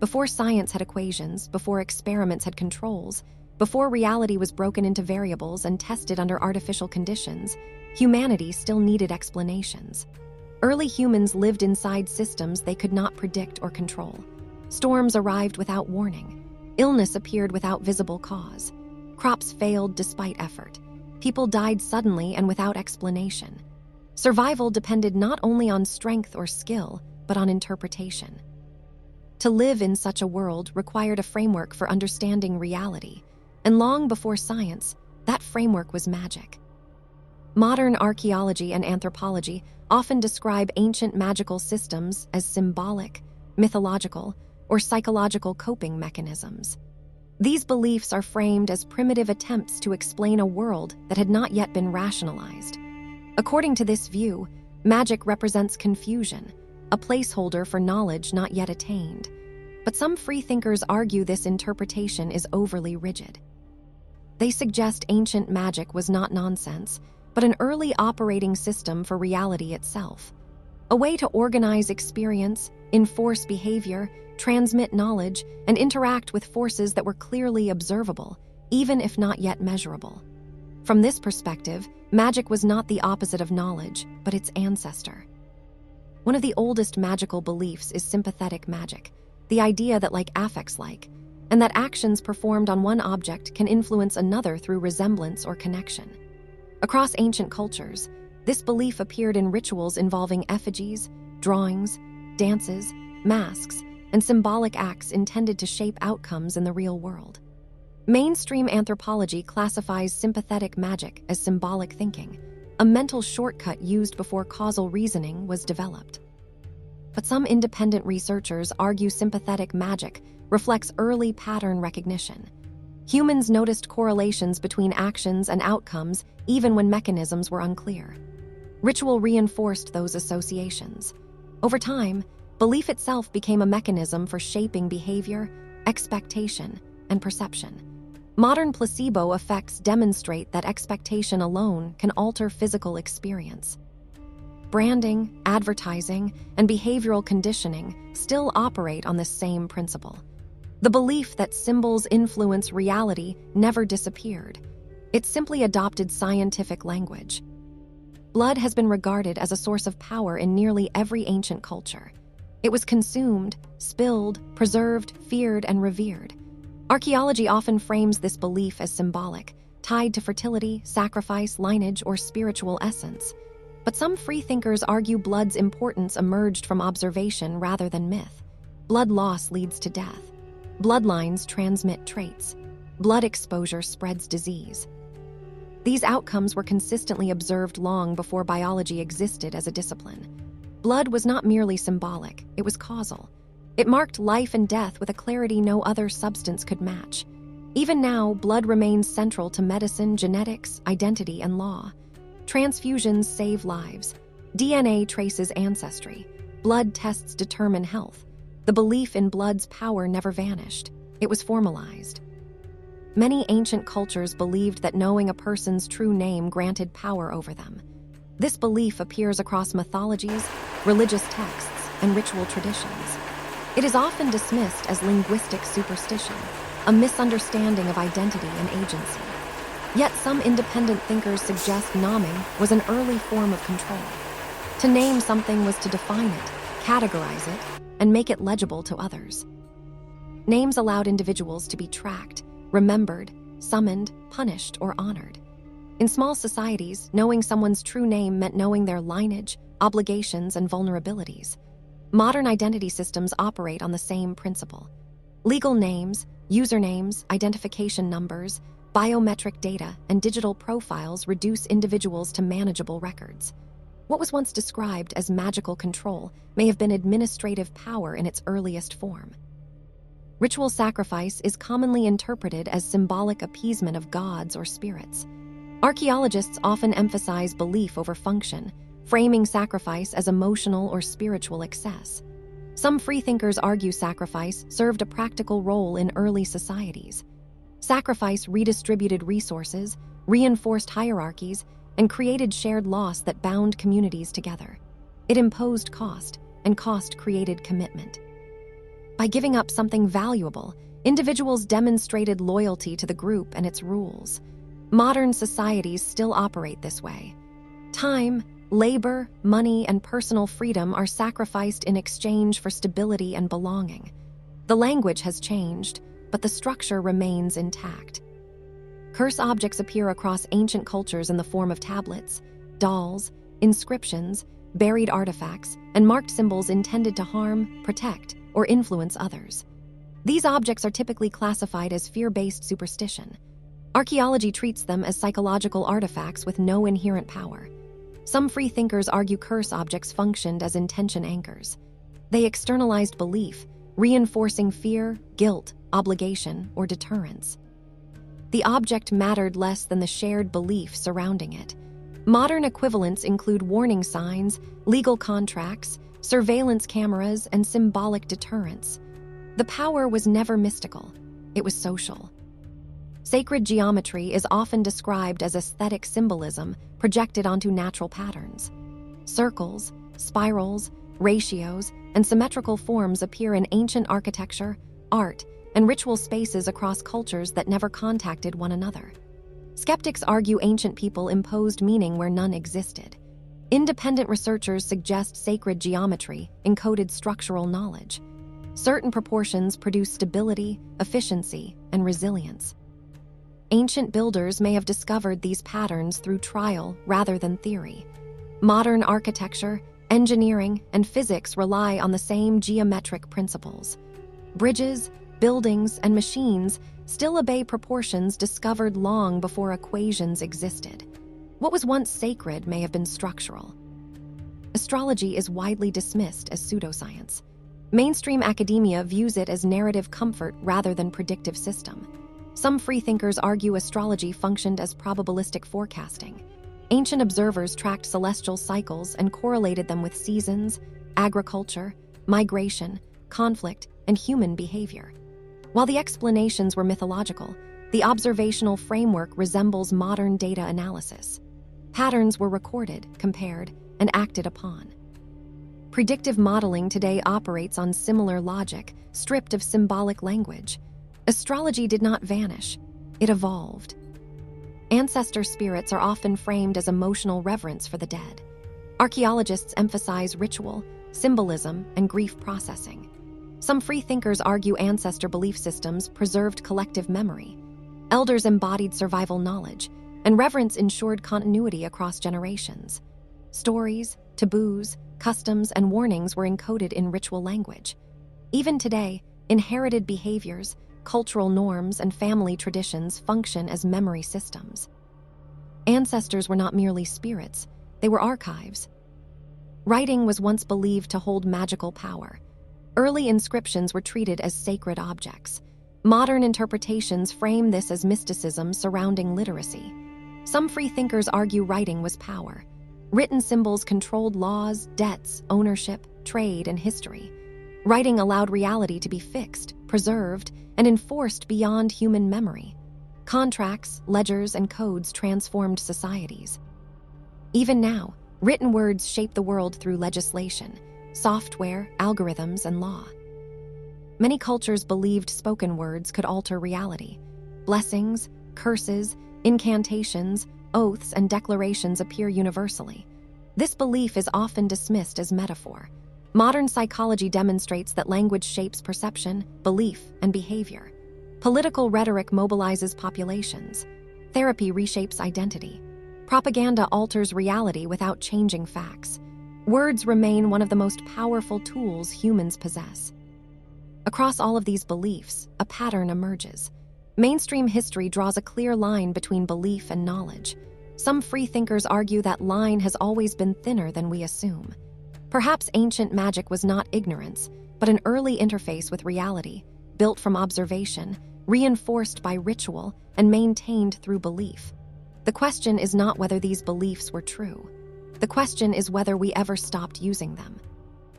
Before science had equations, before experiments had controls, before reality was broken into variables and tested under artificial conditions, humanity still needed explanations. Early humans lived inside systems they could not predict or control. Storms arrived without warning. Illness appeared without visible cause. Crops failed despite effort. People died suddenly and without explanation. Survival depended not only on strength or skill, but on interpretation. To live in such a world required a framework for understanding reality, and long before science, that framework was magic. Modern archaeology and anthropology often describe ancient magical systems as symbolic, mythological, or psychological coping mechanisms. These beliefs are framed as primitive attempts to explain a world that had not yet been rationalized. According to this view, magic represents confusion, a placeholder for knowledge not yet attained. But some freethinkers argue this interpretation is overly rigid. They suggest ancient magic was not nonsense, but an early operating system for reality itself. A way to organize experience, enforce behavior, transmit knowledge, and interact with forces that were clearly observable, even if not yet measurable. From this perspective, magic was not the opposite of knowledge, but its ancestor. One of the oldest magical beliefs is sympathetic magic, the idea that like affects like, and that actions performed on one object can influence another through resemblance or connection. Across ancient cultures, this belief appeared in rituals involving effigies, drawings, dances, masks, and symbolic acts intended to shape outcomes in the real world. Mainstream anthropology classifies sympathetic magic as symbolic thinking, a mental shortcut used before causal reasoning was developed. But some independent researchers argue sympathetic magic reflects early pattern recognition. Humans noticed correlations between actions and outcomes even when mechanisms were unclear. Ritual reinforced those associations. Over time, belief itself became a mechanism for shaping behavior, expectation, and perception. Modern placebo effects demonstrate that expectation alone can alter physical experience. Branding, advertising, and behavioral conditioning still operate on this same principle. The belief that symbols influence reality never disappeared. It simply adopted scientific language. Blood has been regarded as a source of power in nearly every ancient culture. It was consumed, spilled, preserved, feared, and revered. Archaeology often frames this belief as symbolic, tied to fertility, sacrifice, lineage, or spiritual essence. But some freethinkers argue blood's importance emerged from observation rather than myth. Blood loss leads to death. Bloodlines transmit traits. Blood exposure spreads disease. These outcomes were consistently observed long before biology existed as a discipline. Blood was not merely symbolic, it was causal. It marked life and death with a clarity no other substance could match. Even now, blood remains central to medicine, genetics, identity, and law. Transfusions save lives. DNA traces ancestry. Blood tests determine health. The belief in blood's power never vanished. It was formalized. Many ancient cultures believed that knowing a person's true name granted power over them. This belief appears across mythologies, religious texts, and ritual traditions. It is often dismissed as linguistic superstition, a misunderstanding of identity and agency. Yet some independent thinkers suggest naming was an early form of control. To name something was to define it, categorize it, and make it legible to others. Names allowed individuals to be tracked, remembered, summoned, punished, or honored. In small societies, knowing someone's true name meant knowing their lineage, obligations, and vulnerabilities. Modern identity systems operate on the same principle. Legal names, usernames, identification numbers, biometric data, and digital profiles reduce individuals to manageable records. What was once described as magical control may have been administrative power in its earliest form. Ritual sacrifice is commonly interpreted as symbolic appeasement of gods or spirits. Archaeologists often emphasize belief over function, framing sacrifice as emotional or spiritual excess. Some freethinkers argue sacrifice served a practical role in early societies. Sacrifice redistributed resources, reinforced hierarchies, and created shared loss that bound communities together. It imposed cost, and cost created commitment. By giving up something valuable, individuals demonstrated loyalty to the group and its rules. Modern societies still operate this way. Time, labor, money, and personal freedom are sacrificed in exchange for stability and belonging. The language has changed, but the structure remains intact. Curse objects appear across ancient cultures in the form of tablets, dolls, inscriptions, buried artifacts, and marked symbols intended to harm, protect, or influence others. These objects are typically classified as fear-based superstition. Archaeology treats them as psychological artifacts with no inherent power. Some freethinkers argue curse objects functioned as intention anchors. They externalized belief, reinforcing fear, guilt, obligation, or deterrence. The object mattered less than the shared belief surrounding it. Modern equivalents include warning signs, legal contracts, surveillance cameras, and symbolic deterrence. The power was never mystical, it was social. Sacred geometry is often described as aesthetic symbolism projected onto natural patterns. Circles, spirals, ratios, and symmetrical forms appear in ancient architecture, art, and ritual spaces across cultures that never contacted one another. Skeptics argue ancient people imposed meaning where none existed. Independent researchers suggest sacred geometry encoded structural knowledge. Certain proportions produce stability, efficiency, and resilience. Ancient builders may have discovered these patterns through trial rather than theory. Modern architecture, engineering, and physics rely on the same geometric principles. Bridges, buildings, and machines still obey proportions discovered long before equations existed. What was once sacred may have been structural. Astrology is widely dismissed as pseudoscience. Mainstream academia views it as narrative comfort rather than predictive system. Some freethinkers argue astrology functioned as probabilistic forecasting. Ancient observers tracked celestial cycles and correlated them with seasons, agriculture, migration, conflict, and human behavior. While the explanations were mythological, the observational framework resembles modern data analysis. Patterns were recorded, compared, and acted upon. Predictive modeling today operates on similar logic, stripped of symbolic language. Astrology did not vanish, it evolved. Ancestor spirits are often framed as emotional reverence for the dead. Archaeologists emphasize ritual, symbolism, and grief processing. Some freethinkers argue ancestor belief systems preserved collective memory. Elders embodied survival knowledge, and reverence ensured continuity across generations. Stories, taboos, customs, and warnings were encoded in ritual language. Even today, inherited behaviors, cultural norms, and family traditions function as memory systems. Ancestors were not merely spirits, they were archives. Writing was once believed to hold magical power. Early inscriptions were treated as sacred objects. Modern interpretations frame this as mysticism surrounding literacy. Some freethinkers argue writing was power. Written symbols controlled laws, debts, ownership, trade, and history. Writing allowed reality to be fixed, preserved, and enforced beyond human memory. Contracts, ledgers, and codes transformed societies. Even now, written words shape the world through legislation, software, algorithms, and law. Many cultures believed spoken words could alter reality. Blessings, curses, incantations, oaths, and declarations appear universally. This belief is often dismissed as metaphor. Modern psychology demonstrates that language shapes perception, belief, and behavior. Political rhetoric mobilizes populations. Therapy reshapes identity. Propaganda alters reality without changing facts. Words remain one of the most powerful tools humans possess. Across all of these beliefs, a pattern emerges. Mainstream history draws a clear line between belief and knowledge. Some freethinkers argue that line has always been thinner than we assume. Perhaps ancient magic was not ignorance, but an early interface with reality, built from observation, reinforced by ritual, and maintained through belief. The question is not whether these beliefs were true. The question is whether we ever stopped using them.